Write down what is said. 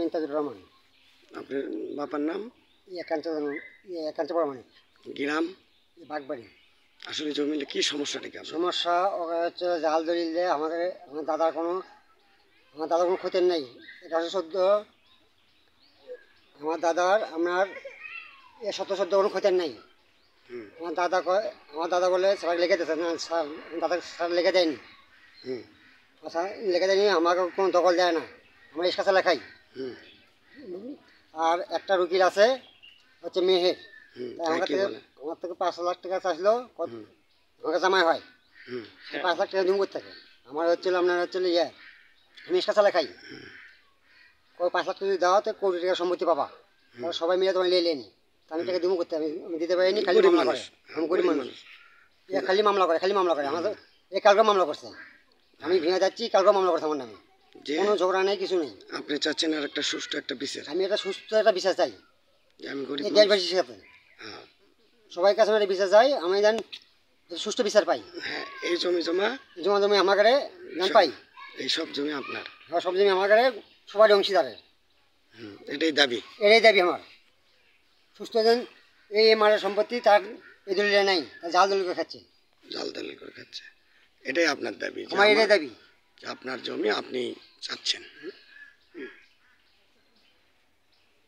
ইন্তাজুর রহমান। আপনার বাবার নাম? একান্ত বর্মন। গ্রাম? বাগবাড়ি। আসলে জমিলে কি সমস্যাটা? কেমন সমস্যা? হচ্ছে জাল দলিলে আমার দাদার কোনো ক্ষতির নেই। এটা হচ্ছে সদ্য আমার দাদার আপনার সদ্য কোনো ক্ষতির নেই। আমার দাদা বলে স্যার লিখে দিয়েছে না, স্যার লিখে দেয়নি। আচ্ছা, লিখে দেয়নি, আমাকে কোনো দখল দেয় না, আমার ইস্কাসা লেখাই। আর একটা রুগীর আছে হচ্ছে মেহের, আমার থেকে 5 লাখ টাকা চাইছিল, আমাকে জামাই হয়। 5 লাখ টাকা জমি করতে থাকে। আমার হচ্ছিল আপনার আমি ইস্কাসা লেখাই। 5 লাখ টাকা যদি দেওয়া তো 1 কোটি টাকা সম্পত্তি পাবা, সবাই মিলে তোমার লিয়ে নি। আমি টাকা দিমু করতে আমি দিতে পারিনি। খালি মামলা করে, আমি গরিব মানুষ। খালি মামলা করে আমাদের। কালকে মামলা করছে, আমি ভেঙে যাচ্ছি, কালকে মামলা করছে আমার নামে। কোনো ঝগড়া নেই, কিছু নেই। আপনি চাচ্ছেন আর একটা সুষ্ঠু একটা বিচার? আমি একটা সুস্থ একটা বিচার চাই। আমি দেশবাসীর সাথে সবাই কাছে একটা বিচার চাই। আমি যেন সুষ্ঠু বিচার পাই। হ্যাঁ, এই জমি আমার কাছে পাই। এই সব জমি আপনার? হ্যাঁ, সব জমি আমার কাছে, সবারই অংশীদারের। এটাই দাবি আমার। সুস্থ যেন এই মারের সম্পত্তি তার এই দলিলে নাই, জাল দলিল করে খাচ্ছে। এটাই আপনার দাবি? আমার এটাই দাবি। আপনার জমি আপনি চাচ্ছেন।